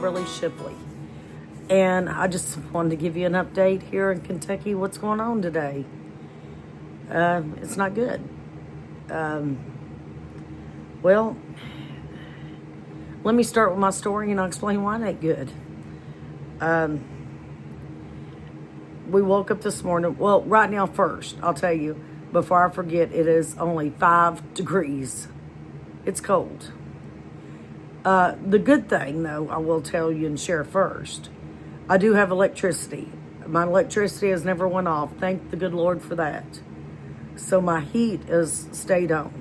Kimberly Shipley. And I just wanted to give you an update here in Kentucky, what's going on today. It's not good. Well, let me start with my story and I'll explain why it ain't good. We woke up this morning. Well, right now first, I'll tell you, before I forget, it is only 5 degrees. It's cold. The good thing, though, I will tell you and share first, I do have electricity. My electricity has never went off. Thank the good Lord for that. So my heat has stayed on.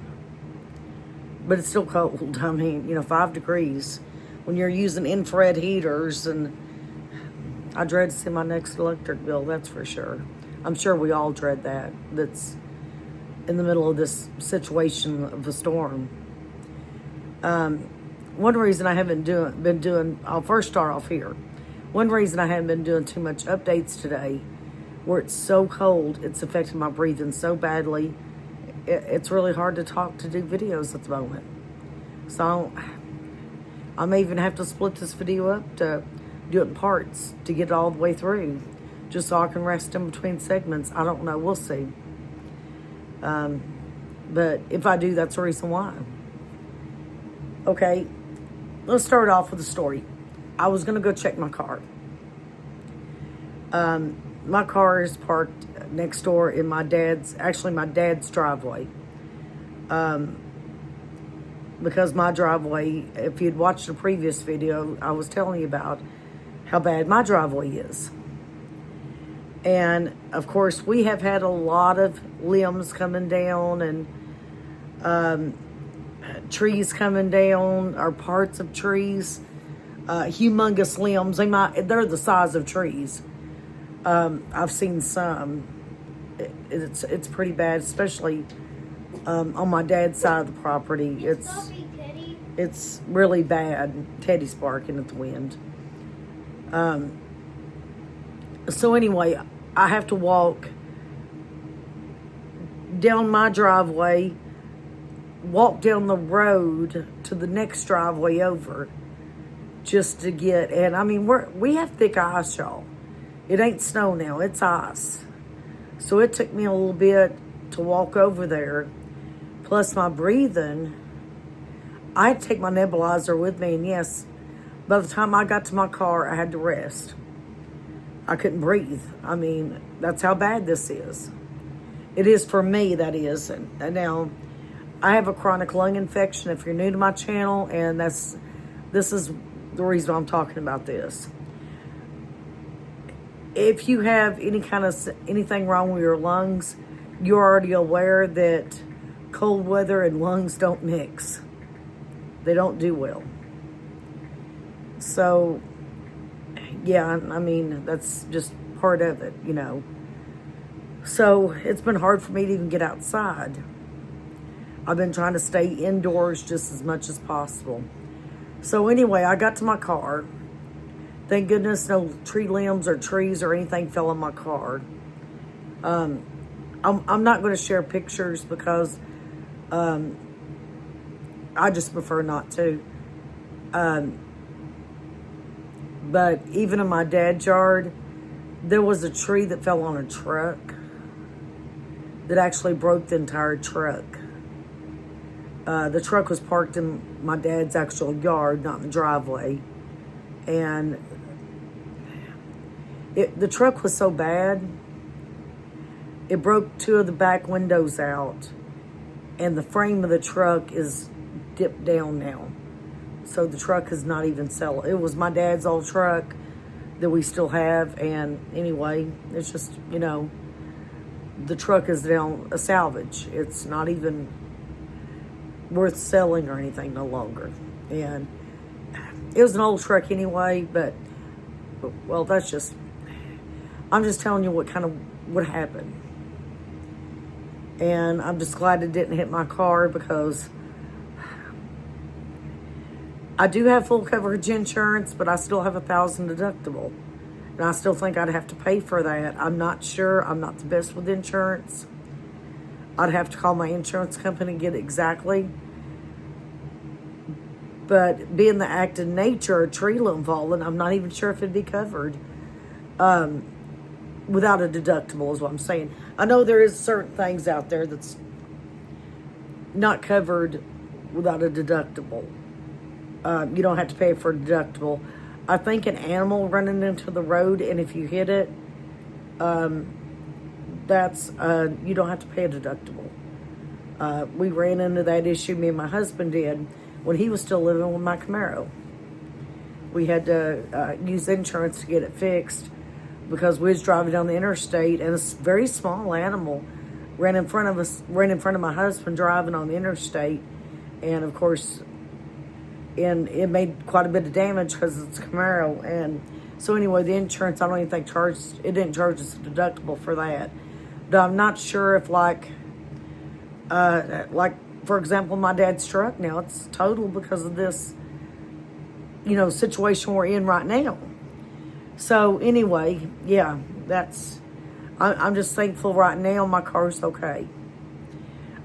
But it's still cold. I mean, 5 degrees. When you're using infrared heaters, and I dread to see my next electric bill, that's for sure. I'm sure we all dread that. That's in the middle of this situation of a storm. One reason I haven't been doing, I'll first start off here. One reason I haven't been doing too much updates today, where it's so cold, it's affecting my breathing so badly. It's really hard to talk to do videos at the moment. So I may even have to split this video up to do it in parts to get it all the way through, just so I can rest in between segments. I don't know. We'll see. But if I do, that's the reason why. Okay, let's start off with a story. I was going to go check my car. My car is parked next door in my dad's driveway. Because my driveway, if you'd watched the previous video, I was telling you about how bad my driveway is. And of course, we have had a lot of limbs coming down and trees coming down, or parts of trees, humongous limbs. They're the size of trees. I've seen some. It's pretty bad, especially on my dad's side of the property. It's really bad. Teddy's barking at the wind. So anyway, I have to walk down my driveway, walk down the road to the next driveway over, just to get. And I mean, we have thick ice, y'all. It ain't snow now, it's ice. So it took me a little bit to walk over there. Plus my breathing, I had to take my nebulizer with me, and yes, by the time I got to my car, I had to rest. I couldn't breathe. I mean, that's how bad this is. It is for me, that is. And now, I have a chronic lung infection, if you're new to my channel, and this is the reason I'm talking about this. If you have anything wrong with your lungs, you're already aware that cold weather and lungs don't mix. They don't do well. So, yeah, I mean, that's just part of it, So, it's been hard for me to even get outside. I've been trying to stay indoors just as much as possible. So anyway, I got to my car. Thank goodness no tree limbs or trees or anything fell on my car. I'm not going to share pictures because I just prefer not to. But even in my dad's yard, there was a tree that fell on a truck that actually broke the entire truck. The truck was parked in my dad's actual yard, not in the driveway. And the truck was so bad, it broke 2 of the back windows out. And the frame of the truck is dipped down now. So the truck is not even selling. It was my dad's old truck that we still have. And anyway, it's just, the truck is down a salvage. It's not even worth selling or anything no longer. And it was an old truck anyway, but well, I'm just telling you what happened. And I'm just glad it didn't hit my car, because I do have full coverage insurance, but I still have $1,000 deductible. And I still think I'd have to pay for that. I'm not sure. I'm not the best with insurance. I'd have to call my insurance company and get it exactly. But being the act of nature, a tree limb falling, I'm not even sure if it'd be covered without a deductible, is what I'm saying. I know there is certain things out there that's not covered without a deductible. You don't have to pay for a deductible. I think an animal running into the road, and if you hit it, that's you don't have to pay a deductible. We ran into that issue, me and my husband did, when he was still living with my Camaro. We had to use insurance to get it fixed because we was driving down the interstate, and a very small animal ran in front of my husband driving on the interstate, and of course, and it made quite a bit of damage because it's a Camaro. And so anyway, the insurance, I don't even think it didn't charge us a deductible for that. But I'm not sure if like for example, my dad's truck now, it's total because of this, situation we're in right now. So anyway, yeah, I'm just thankful right now my car's okay.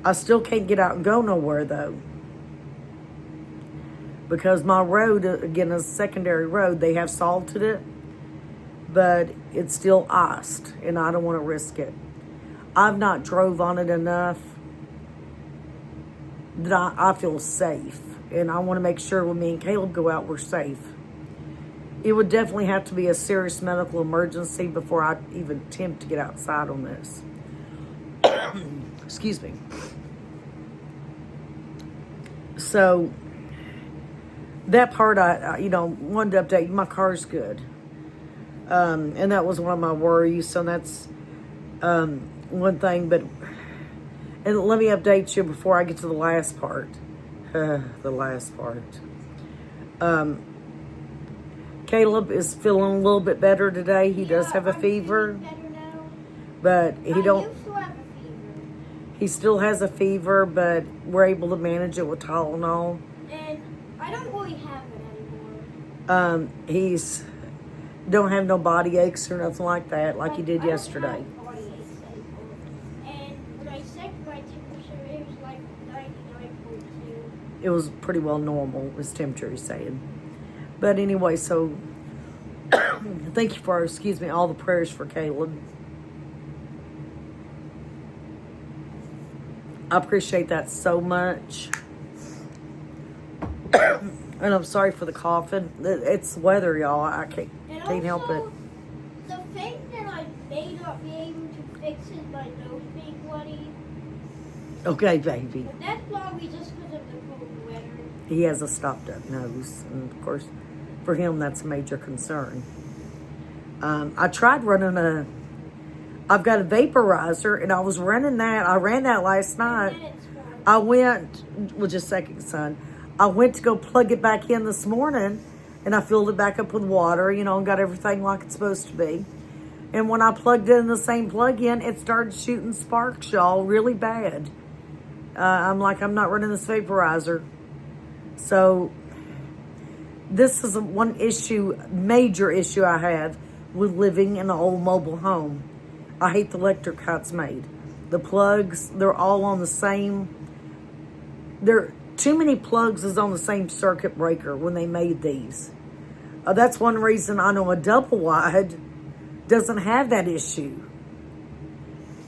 I still can't get out and go nowhere though, because my road, again, is a secondary road. They have salted it, but it's still iced, and I don't want to risk it. I've not drove on it enough that I feel safe, and I want to make sure when me and Caleb go out, we're safe. It would definitely have to be a serious medical emergency before I even attempt to get outside on this. Excuse me. So that part, I wanted to update you. My car's good, and that was one of my worries. So that's one thing. But and let me update you before I get to the last part. The last part. Caleb is feeling a little bit better today. He does have a fever, but he still has a fever, but we're able to manage it with Tylenol. And I don't really have it anymore. He's don't have no body aches or nothing like that, like he did yesterday. And when I checked my temperature, it was like 99.2. It was pretty well normal, his temperature, he's saying. But anyway, so thank you for, all the prayers for Caleb. I appreciate that so much. And I'm sorry for the coughing. It's weather, y'all. I can't help it. The thing that I may not be able to fix is my nose being bloody. Okay, baby. But that's probably just because of the cold weather. He has a stopped up nose. And of course, for him, that's a major concern. I tried running I've got a vaporizer, and I was running that. I ran that last night. I went, well, just a second, son. I went to go plug it back in this morning, and I filled it back up with water, and got everything like it's supposed to be. And when I plugged in the same plug-in, it started shooting sparks, y'all, really bad. I'm like, I'm not running this vaporizer. So this is one issue, major issue I have with living in an old mobile home. I hate the electric how it's made. The plugs, they're all on the same. Too many plugs is on the same circuit breaker when they made these. That's one reason I know a double wide doesn't have that issue.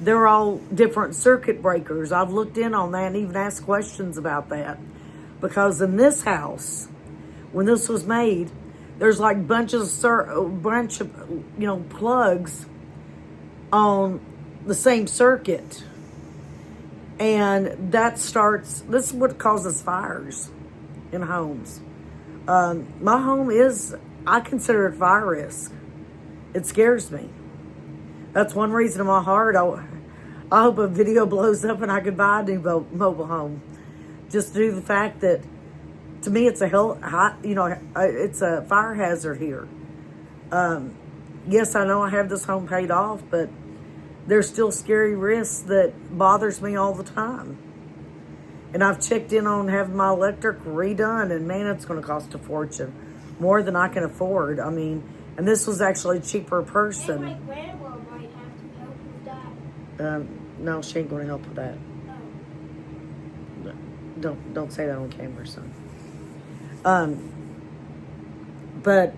They're all different circuit breakers. I've looked in on that and even asked questions about that. Because in this house, when this was made, there's like bunch of plugs on the same circuit. And this is what causes fires in homes. My home I consider it fire risk. It scares me. That's one reason in my heart, I hope a video blows up and I can buy a new mobile home. Just due to the fact that, to me, it's it's a fire hazard here. Yes, I know I have this home paid off, but there's still scary risks that bothers me all the time. And I've checked in on having my electric redone, and man, it's going to cost a fortune. More than I can afford. I mean, and this was actually a cheaper person. And my grandma might have to help with that. No, she ain't going to help with that. Oh. Don't say that on camera, son. But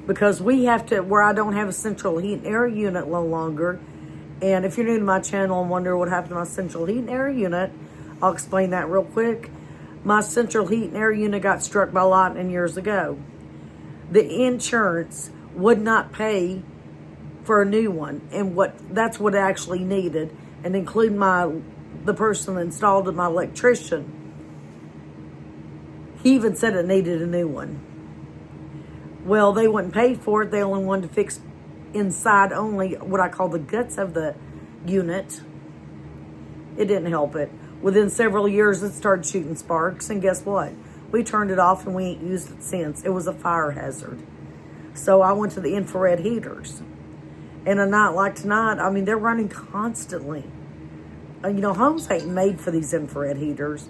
because we have to, where I don't have a central heat and air unit no longer, and if you're new to my channel and wonder what happened to my central heat and air unit, I'll explain that real quick. My central heat and air unit got struck by lightning years ago. The insurance would not pay for a new one, and that's what it actually needed, and including the person that installed it, my electrician. He even said it needed a new one. Well, they wouldn't pay for it. They only wanted to fix inside only, what I call the guts of the unit. It didn't help it. Within several years, it started shooting sparks, and guess what? We turned it off and we ain't used it since. It was a fire hazard. So I went to the infrared heaters. And a night like tonight, I mean, they're running constantly. Homes ain't made for these infrared heaters.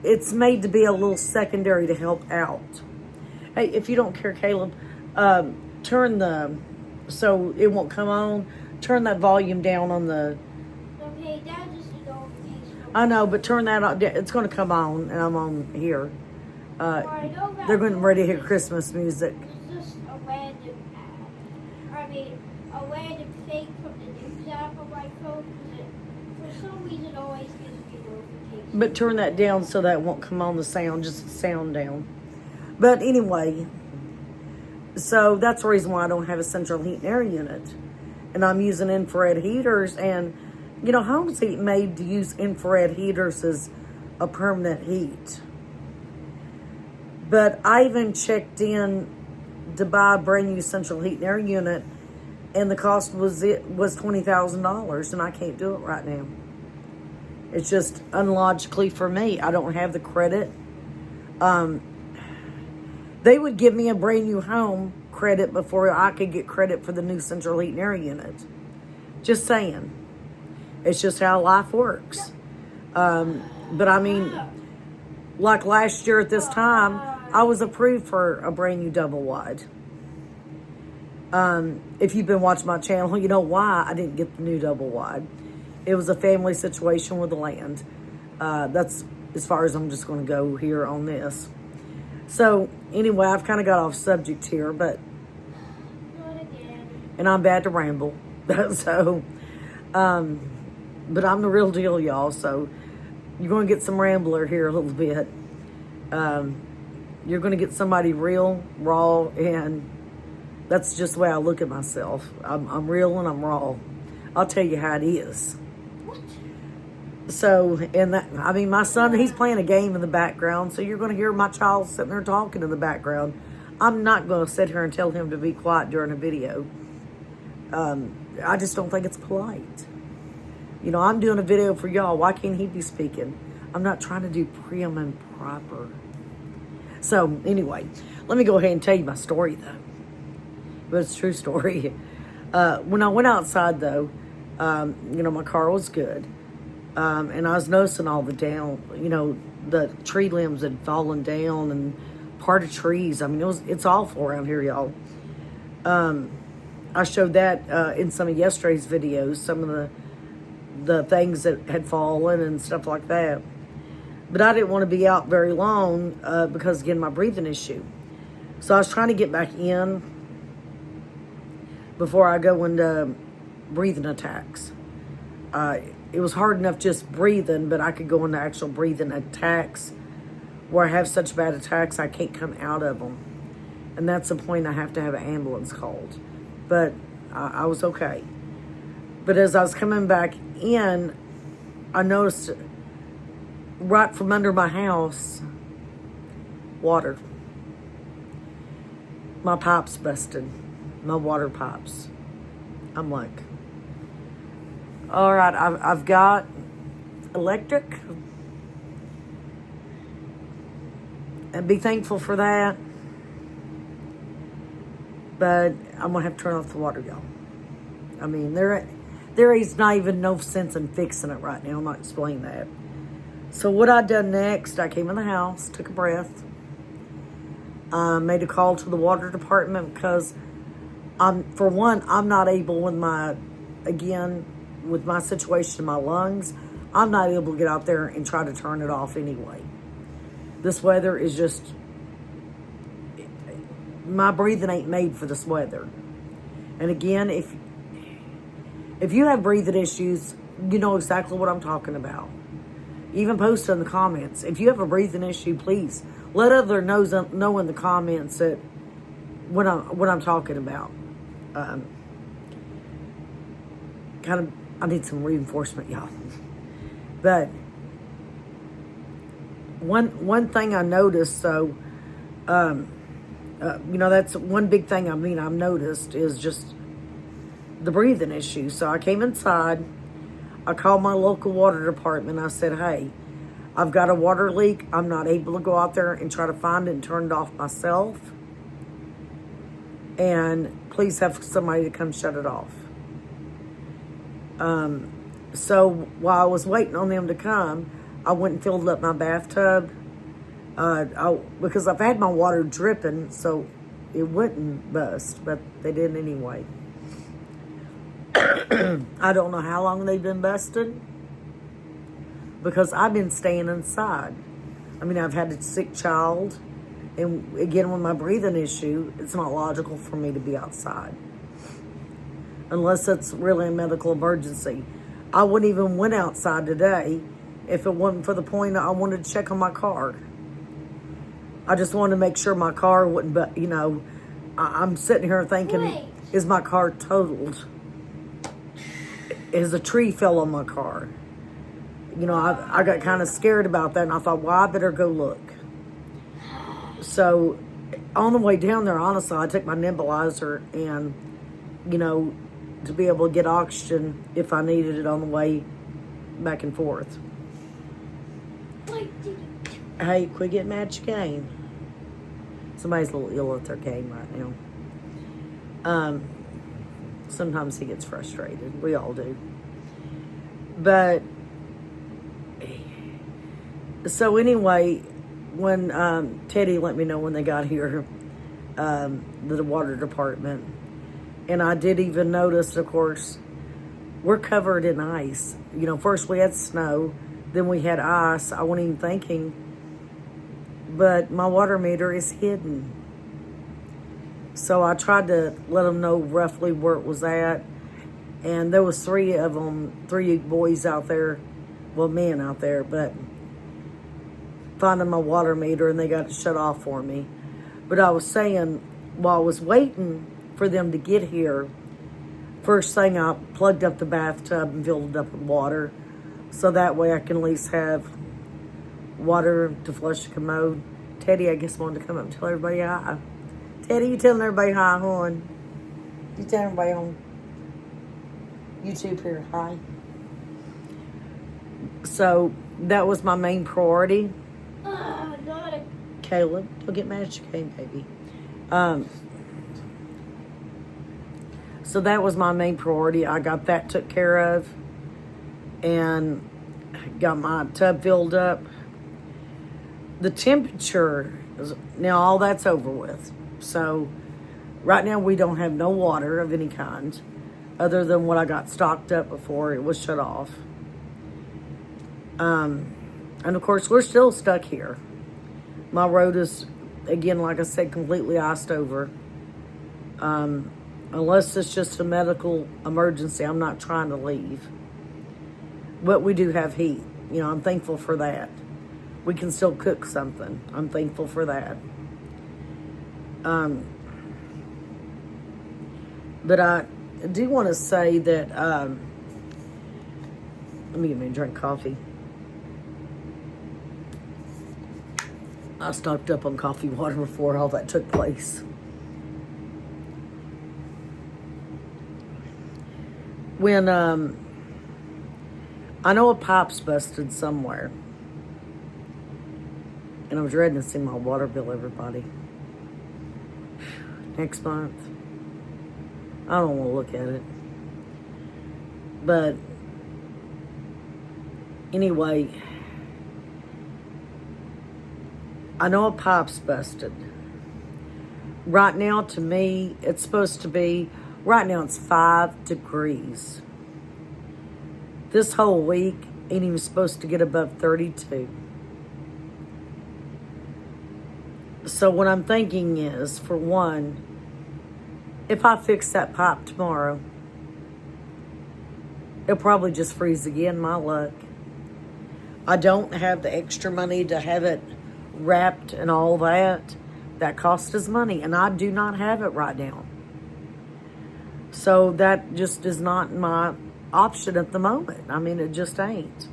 It's made to be a little secondary to help out. Hey, if you don't care, Caleb, so it won't come on, turn that volume down on the... Okay, that just a notification. I know, but turn that on. It's going to come on, and I'm on here. I know that They're getting ready to hear Christmas music. it's just a random a random thing from the news app on my phone, because for some reason it always gives me notifications. But turn that down so that it won't come on the sound, just the sound down. But anyway, so that's the reason why I don't have a central heat and air unit. And I'm using infrared heaters, and homes ain't made to use infrared heaters as a permanent heat. But I even checked in to buy a brand new central heat and air unit, and the cost was $20,000, and I can't do it right now. It's just unlogically for me. I don't have the credit. They would give me a brand new home credit before I could get credit for the new central heat and air unit. Just saying. It's just how life works. But I mean, like last year at this time, I was approved for a brand new double wide. If you've been watching my channel, you know why I didn't get the new double wide. It was a family situation with the land. That's as far as I'm just going to go here on this. So anyway, I've kind of got off subject here, but and I'm bad to ramble. So, but I'm the real deal, y'all. So you're going to get some rambler here a little bit. You're going to get somebody real, raw, and that's just the way I look at myself. I'm real and I'm raw. I'll tell you how it is. So, my son, he's playing a game in the background, so you're going to hear my child sitting there talking in the background. I'm not going to sit here and tell him to be quiet during a video. I just don't think it's polite. I'm doing a video for y'all. Why can't he be speaking? I'm not trying to do prim and proper. So, anyway, let me go ahead and tell you my story, though. But it's a true story. When I went outside, though, my car was good. And I was noticing all the the tree limbs had fallen down and part of trees. I mean, it's awful around here, y'all. I showed that in some of yesterday's videos, some of the things that had fallen and stuff like that. But I didn't want to be out very long because, again, my breathing issue. So I was trying to get back in before I go into breathing attacks. It was hard enough just breathing, but I could go into actual breathing attacks where I have such bad attacks I can't come out of them. And that's the point I have to have an ambulance called. But I was okay. But as I was coming back in, I noticed right from under my house, water. My pipes busted. My water pipes. I'm like, all right, I've got electric, and be thankful for that. But I'm gonna have to turn off the water, y'all. I mean, there is not even no sense in fixing it right now. I'm not explaining that. So what I done next, I came in the house, took a breath, made a call to the water department because I'm not able with my situation in my lungs, I'm not able to get out there and try to turn it off anyway. This weather is just my breathing ain't made for this weather. And again, if you have breathing issues, you know exactly what I'm talking about. Even post in the comments. If you have a breathing issue, please let others know in the comments that what I'm talking about. I need some reinforcement, y'all. But one thing I noticed, so that's one big thing. I've noticed is just the breathing issue. So I came inside. I called my local water department. I said, hey, I've got a water leak. I'm not able to go out there and try to find it and turn it off myself. And please have somebody to come shut it off. So while I was waiting on them to come, I went and filled up my bathtub. Because I've had my water dripping, so it wouldn't bust, but they did anyway. I don't know how long they've been busted because I've been staying inside. I've had a sick child, and again, with my breathing issue, it's not logical for me to be outside unless it's really a medical emergency. I wouldn't even went outside today if it wasn't for the point I wanted to check on my car. I just wanted to make sure my car wouldn't, but I'm sitting here thinking, is my car totaled? Is a tree fell on my car? I got kind of scared about that, and I thought, well, I better go look. So on the way down there, honestly, I took my nebulizer and, to be able to get oxygen if I needed it on the way back and forth. Hey, quit getting mad at your game. Somebody's a little ill at their game right now. Sometimes he gets frustrated. We all do. But, so anyway, when Teddy let me know when they got here, the water department, and I did even notice, of course, we're covered in ice. First we had snow, then we had ice. I wasn't even thinking, but my water meter is hidden. So I tried to let them know roughly where it was at, and there was three boys out there, well, men out there, but finding my water meter, and they got it shut off for me. But I was saying, while I was waiting for them to get here, first thing I plugged up the bathtub and filled it up with water, so that way I can at least have water to flush the commode. Teddy, I guess, wanted to come up and tell everybody hi. Teddy, you telling everybody hi, hon? You telling everybody on YouTube here hi? So that was my main priority. Caleb, don't get mad at your game, baby. So that was my main priority. I got that took care of, and got my tub filled up. The temperature now all that's over with. So right now we don't have no water of any kind other than what I got stocked up before it was shut off. And of course we're still stuck here. My road is, again, like I said, completely iced over. Unless it's just a medical emergency, I'm not trying to leave. But we do have heat. I'm thankful for that. We can still cook something. I'm thankful for that. But I do want to say that, let me get me a drink of coffee. I stocked up on coffee water before all that took place. When, I know a pipe's busted somewhere. And I was ready to see my water bill, everybody. Next month. I don't want to look at it. But anyway, I know a pipe's busted. Right now, to me, it's supposed to be, right now it's 5 degrees. This whole week ain't even supposed to get above 32. So what I'm thinking is, for one, if I fix that pipe tomorrow, it'll probably just freeze again, my luck. I don't have the extra money to have it wrapped and all that. That costs us money, and I do not have it right now. So that just is not my option at the moment. I mean, it just ain't.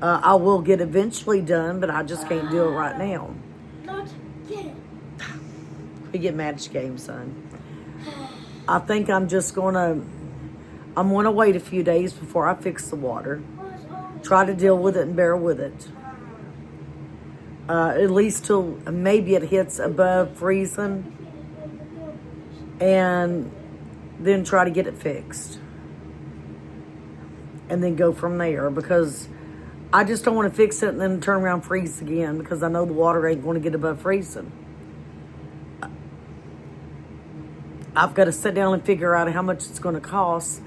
I will get eventually done, but I just can't do it right now. Not again. We get match game, son. I think I'm gonna wait a few days before I fix the water. Try to deal with it and bear with it. At least till maybe it hits above freezing, and then try to get it fixed. And then go from there, because I just don't want to fix it and then turn around and freeze again, because I know the water ain't going to get above freezing. I've got to sit down and figure out how much it's going to cost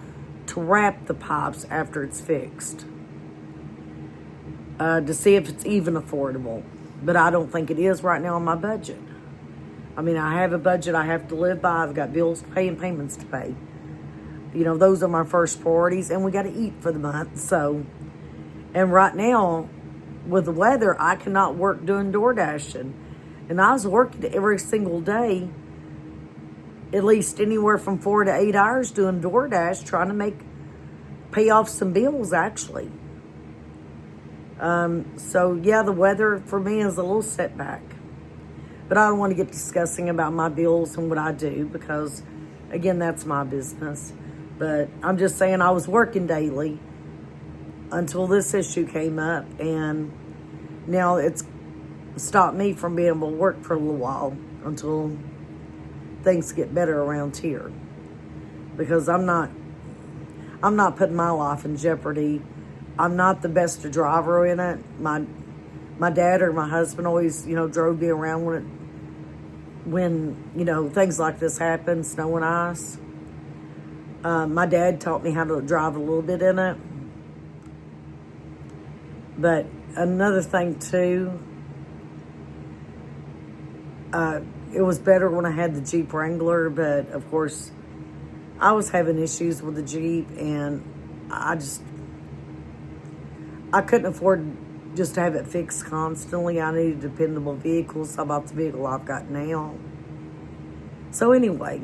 to wrap the pipes after it's fixed. To see if it's even affordable. But I don't think it is right now on my budget. I mean, I have a budget I have to live by. I've got bills to pay and payments to pay. You know, those are my first priorities, and we got to eat for the month. So, and right now, with the weather, I cannot work doing door dashing. And I was working every single day, at least anywhere from 4 to 8 hours doing DoorDash, trying to pay off some bills, actually. So yeah, the weather for me is a little setback. But I don't want to get discussing about my bills and what I do, because, again, that's my business. But I'm just saying, I was working daily until this issue came up, and now it's stopped me from being able to work for a little while until things get better around here, because I'm not putting my life in jeopardy. I'm not the best driver in it. My dad or my husband always, drove me around when things like this happen, snow and ice. My dad taught me how to drive a little bit in it. But another thing too, it was better when I had the Jeep Wrangler, but of course I was having issues with the Jeep, and I couldn't afford just to have it fixed constantly. I needed a dependable vehicle, so I bought the vehicle I've got now. So anyway,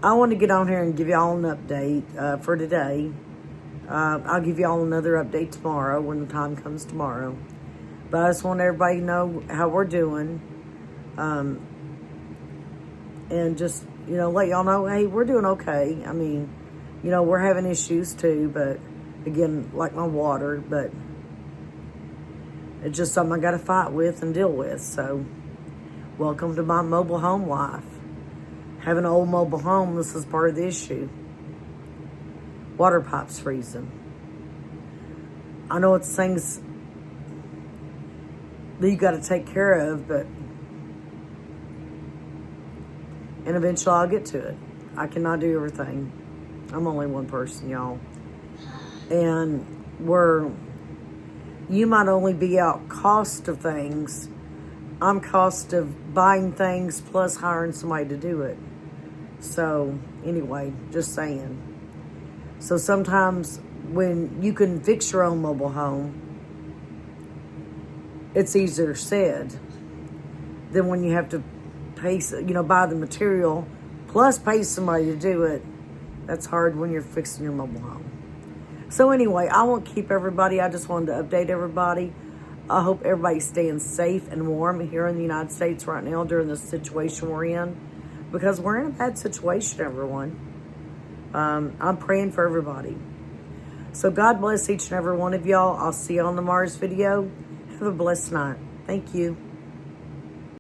I want to get on here and give y'all an update for today. I'll give y'all another update tomorrow when the time comes tomorrow. But I just want everybody to know how we're doing. And just, let y'all know, hey, we're doing okay. I mean, we're having issues too, but again, like my water, but it's just something I got to fight with and deal with. So, welcome to my mobile home life. Having an old mobile home, this is part of the issue. Water pipes freezing. I know it's things that you got to take care of, but and eventually I'll get to it. I cannot do everything. I'm only one person, y'all. And you might only be out cost of things. I'm cost of buying things plus hiring somebody to do it. So anyway, just saying. So sometimes when you can fix your own mobile home, it's easier said than when you have to pay, buy the material plus pay somebody to do it. That's hard when you're fixing your mobile home. So anyway, I won't keep everybody. I just wanted to update everybody. I hope everybody's staying safe and warm here in the United States right now during this situation we're in, because we're in a bad situation, everyone. I'm praying for everybody. So God bless each and every one of y'all. I'll see you on tomorrow's video. Have a blessed night. Thank you.